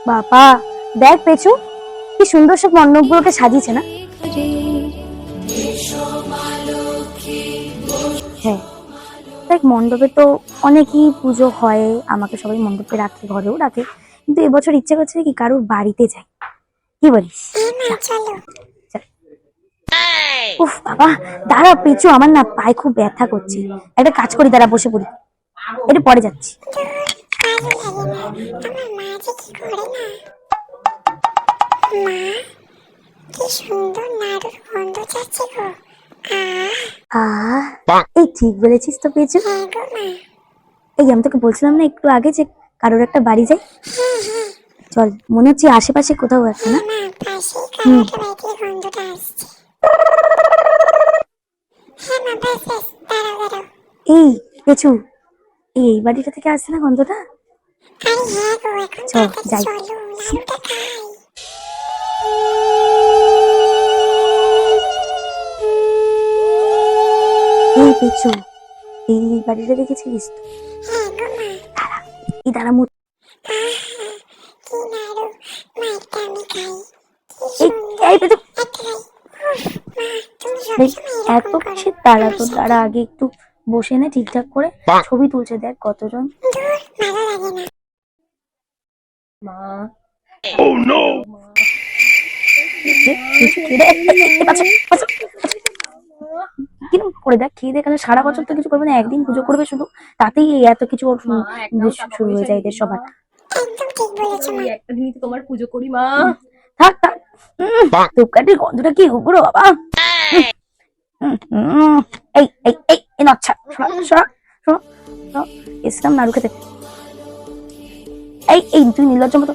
বাবা দেখ পেছু কি সুন্দর সব মণ্ডপগুলোকে সাজিয়েছে না। হ্যাঁ দেখ মণ্ডপে তো অনেকই পুজো হয়, আমাকে সবাই মণ্ডপে রাখে, ঘরেও রাখে, কিন্তু এবছর ইচ্ছে করছে কি কারোর বাড়িতে যাই, কি বলিস? চল। উফ বাবা দাঁড়া পেছু, আমার না পায়ে খুব ব্যথা করছে, একটা কাজ করি দাঁড়া বসে পড়ি, একটু পরে যাচ্ছি। কি সুন্দর নাড়ুর গন্ধ যাচ্ছে গো। এই ঠিক বলেছিস তো পেছু। হ্যাঁ গো মা। এই আমি তোকে বলছিলাম না একটু আগে যে কারোর একটা বাড়ি যাই, চল মনে হচ্ছে আশেপাশে কোথাও একটা না। মা পাশেই কারো একটা বাড়ি থেকে গন্ধটা আসছে। হ্যাঁ মা ব্যাস ব্যাস, দাঁড়াও দাঁড়াও। এই পেছু এই বাড়িটা থেকে আসছে না গন্ধটা? আরে হ্যাঁ গো, এখন চল তাড়াতাড়ি যাই। চলো, নাড়ুটা খাই। এই পেছু এই বাড়িটা দেখেছিস তো? হ্যাঁ গো মা। দাঁড়া এই দাঁড়া আহা, কি নাড়ু, মা একটা আমি খাই। কি এই সুন্দর, এই পেছু একটা খাই। উফ, মা তুমি এই সবসময় এত এরকম করো কিসের তাড়া আমার তোর? সাথে। দাঁড়া আগে একটু বসে নে ঠিকঠাক করে, ছবি তুলছে দেখ কতজন। দূর, ভালো লাগে না। মা কিরম করে দেখ খেয়ে দেখ, সারা বছর তো কিছু করবে না, একদিন পুজো করবে শুধু, তাতেই এই এত কিছু ওর শুরু হয়ে যায় এদের সবার। একদম ঠিক বলেছো মা। একটা দিনই তো তোমার পুজো করি মা। থাক থাক, ধূপকাঠির গন্ধটা কি উগ্র বাবা। এই এই এই এই নচ্ছা সরা সরা, এসলাম নাড়ু খেতে। এই এই তুই নির্লজ্জ মতো